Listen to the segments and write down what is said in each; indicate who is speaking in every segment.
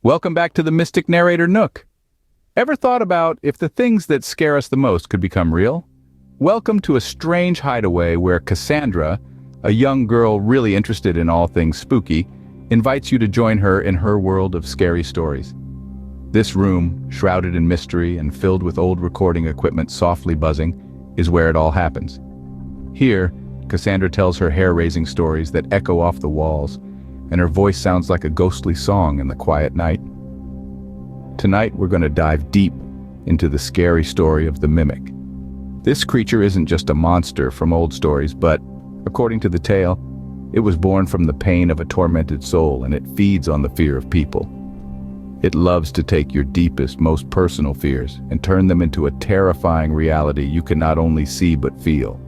Speaker 1: Welcome back to the Mystic Narrator Nook. Ever thought about if the things that scare us the most could become real? Welcome to a strange hideaway where Cassandra, a young girl really interested in all things spooky, invites you to join her in her world of scary stories. This room, shrouded in mystery and filled with old recording equipment softly buzzing, is where it all happens. Here, Cassandra tells her hair-raising stories that echo off the walls, and her voice sounds like a ghostly song in the quiet night. Tonight, we're going to dive deep into the scary story of the Mimic. This creature isn't just a monster from old stories, but, according to the tale, it was born from the pain of a tormented soul, and it feeds on the fear of people. It loves to take your deepest, most personal fears and turn them into a terrifying reality you can not only see but feel.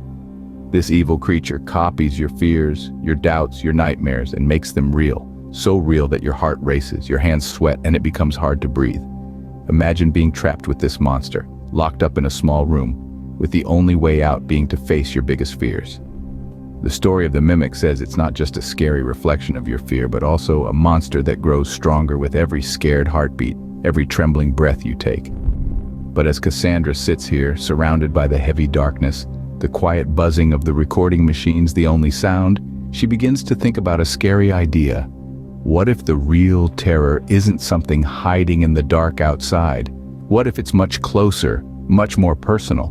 Speaker 1: This evil creature copies your fears, your doubts, your nightmares, and makes them real. So real that your heart races, your hands sweat, and it becomes hard to breathe. Imagine being trapped with this monster, locked up in a small room, with the only way out being to face your biggest fears. The story of the Mimic says it's not just a scary reflection of your fear, but also a monster that grows stronger with every scared heartbeat, every trembling breath you take. But as Cassandra sits here, surrounded by the heavy darkness, the quiet buzzing of the recording machines the only sound, she begins to think about a scary idea. What if the real terror isn't something hiding in the dark outside? What if it's much closer, much more personal?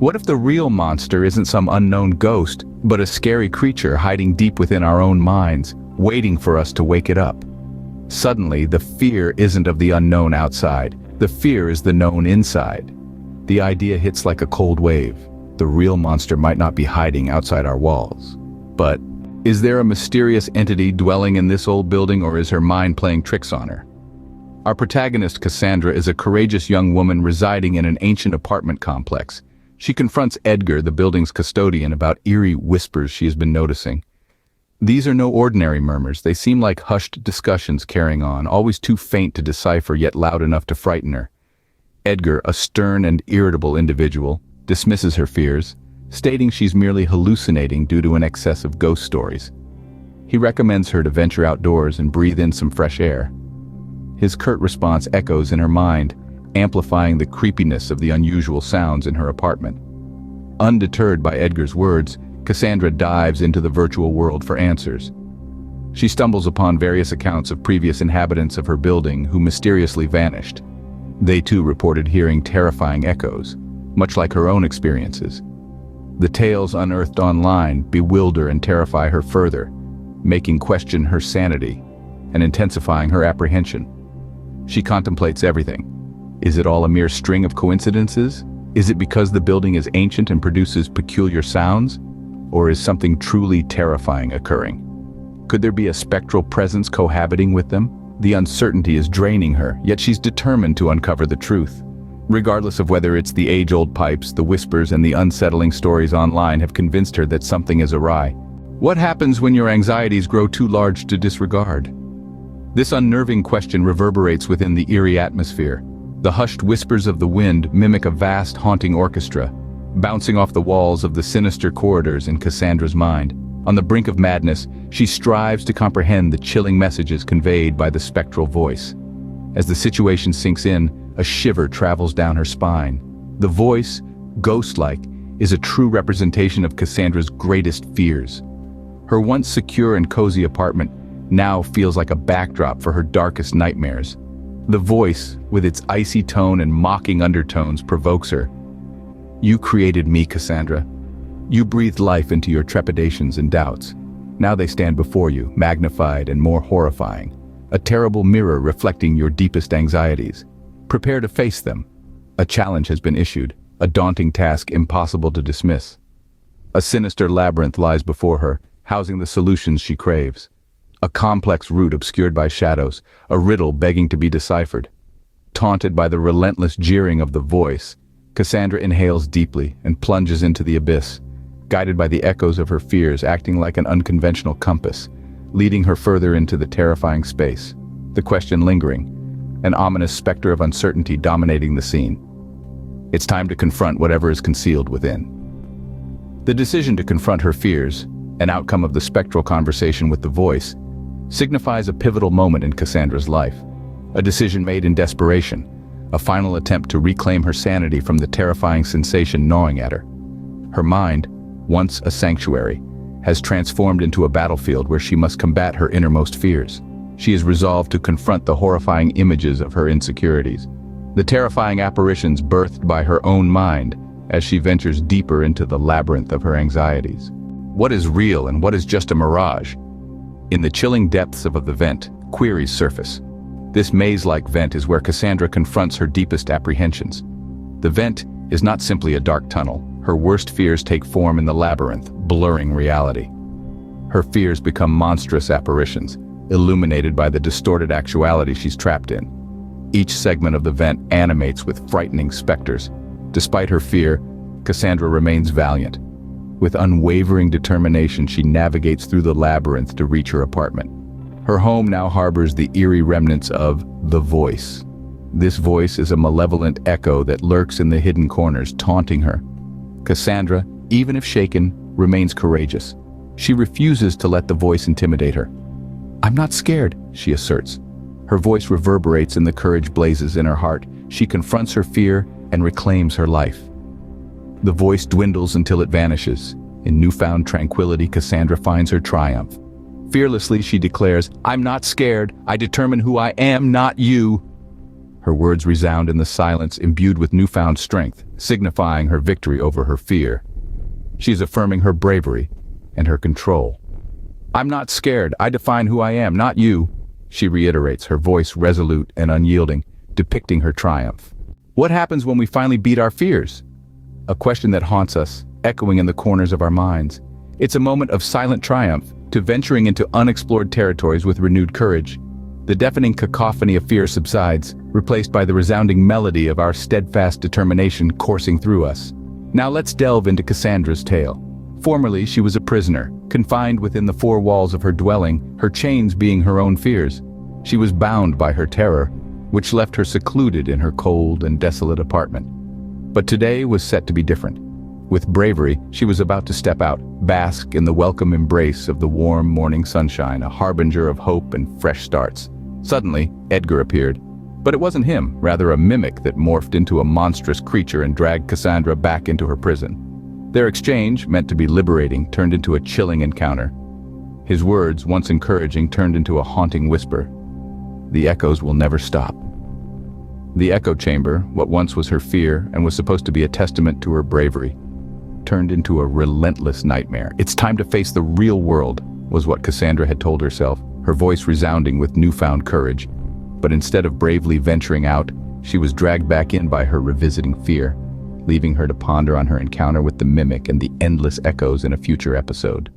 Speaker 1: What if the real monster isn't some unknown ghost, but a scary creature hiding deep within our own minds, waiting for us to wake it up? Suddenly, the fear isn't of the unknown outside. The fear is the known inside. The idea hits like a cold wave. The real monster might not be hiding outside our walls. But is there a mysterious entity dwelling in this old building, or is her mind playing tricks on her? Our protagonist, Cassandra, is a courageous young woman residing in an ancient apartment complex. She confronts Edgar, the building's custodian, about eerie whispers she has been noticing. These are no ordinary murmurs. They seem like hushed discussions carrying on, always too faint to decipher yet loud enough to frighten her. Edgar, a stern and irritable individual, dismisses her fears, stating she's merely hallucinating due to an excess of ghost stories. He recommends her to venture outdoors and breathe in some fresh air. His curt response echoes in her mind, amplifying the creepiness of the unusual sounds in her apartment. Undeterred by Edgar's words, Cassandra dives into the virtual world for answers. She stumbles upon various accounts of previous inhabitants of her building who mysteriously vanished. They too reported hearing terrifying echoes, much like her own experiences. The tales unearthed online bewilder and terrify her further, making question her sanity and intensifying her apprehension. She contemplates everything. Is it all a mere string of coincidences? Is it because the building is ancient and produces peculiar sounds? Or is something truly terrifying occurring? Could there be a spectral presence cohabiting with them? The uncertainty is draining her, yet she's determined to uncover the truth. Regardless of whether it's the age-old pipes, the whispers, and the unsettling stories online have convinced her that something is awry. What happens when your anxieties grow too large to disregard? This unnerving question reverberates within the eerie atmosphere. The hushed whispers of the wind mimic a vast, haunting orchestra, bouncing off the walls of the sinister corridors in Cassandra's mind. On the brink of madness, she strives to comprehend the chilling messages conveyed by the spectral voice. As the situation sinks in, a shiver travels down her spine. The voice, ghost-like, is a true representation of Cassandra's greatest fears. Her once secure and cozy apartment now feels like a backdrop for her darkest nightmares. The voice, with its icy tone and mocking undertones, provokes her. You created me, Cassandra. You breathed life into your trepidations and doubts. Now they stand before you, magnified and more horrifying. A terrible mirror reflecting your deepest anxieties. Prepare to face them. A challenge has been issued, a daunting task impossible to dismiss. A sinister labyrinth lies before her, housing the solutions she craves. A complex route obscured by shadows, a riddle begging to be deciphered. Taunted by the relentless jeering of the voice, Cassandra inhales deeply and plunges into the abyss, guided by the echoes of her fears acting like an unconventional compass, leading her further into the terrifying space, the question lingering, an ominous specter of uncertainty dominating the scene. It's time to confront whatever is concealed within. The decision to confront her fears, an outcome of the spectral conversation with the voice, signifies a pivotal moment in Cassandra's life. a decision made in desperation, a final attempt to reclaim her sanity from the terrifying sensation gnawing at her. Her mind, once a sanctuary, has transformed into a battlefield where she must combat her innermost fears. She is resolved to confront the horrifying images of her insecurities, the terrifying apparitions birthed by her own mind as she ventures deeper into the labyrinth of her anxieties. What is real and what is just a mirage? In the chilling depths of the vent, queries surface. This maze-like vent is where Cassandra confronts her deepest apprehensions. The vent is not simply a dark tunnel. Her worst fears take form in the labyrinth, blurring reality. Her fears become monstrous apparitions, illuminated by the distorted actuality she's trapped in. Each segment of the vent animates with frightening specters. Despite her fear, Cassandra remains valiant. With unwavering determination, she navigates through the labyrinth to reach her apartment. Her home now harbors the eerie remnants of the voice. This voice is a malevolent echo that lurks in the hidden corners, taunting her. Cassandra, even if shaken, remains courageous. She refuses to let the voice intimidate her. "I'm not scared," she asserts. Her voice reverberates and the courage blazes in her heart. She confronts her fear and reclaims her life. The voice dwindles until it vanishes. In newfound tranquility, Cassandra finds her triumph. Fearlessly, she declares, "I'm not scared. I determine who I am, not you." Her words resound in the silence, imbued with newfound strength, signifying her victory over her fear. She's affirming her bravery and her control. "I'm not scared. I define who I am, not you," she reiterates, her voice resolute and unyielding, depicting her triumph. What happens when we finally beat our fears? A question that haunts us, echoing in the corners of our minds. It's a moment of silent triumph, to venturing into unexplored territories with renewed courage. The deafening cacophony of fear subsides, replaced by the resounding melody of our steadfast determination coursing through us. Now let's delve into Cassandra's tale. Formerly, she was a prisoner, confined within the four walls of her dwelling, her chains being her own fears. She was bound by her terror, which left her secluded in her cold and desolate apartment. But today was set to be different. With bravery, she was about to step out, bask in the welcome embrace of the warm morning sunshine, a harbinger of hope and fresh starts. Suddenly, Edgar appeared. But it wasn't him, rather a mimic that morphed into a monstrous creature and dragged Cassandra back into her prison. Their exchange, meant to be liberating, turned into a chilling encounter. His words, once encouraging, turned into a haunting whisper. "The echoes will never stop." The echo chamber, what once was her fear and was supposed to be a testament to her bravery, turned into a relentless nightmare. "It's time to face the real world," was what Cassandra had told herself, her voice resounding with newfound courage. But instead of bravely venturing out, she was dragged back in by her revisiting fear, leaving her to ponder on her encounter with the mimic and the endless echoes in a future episode.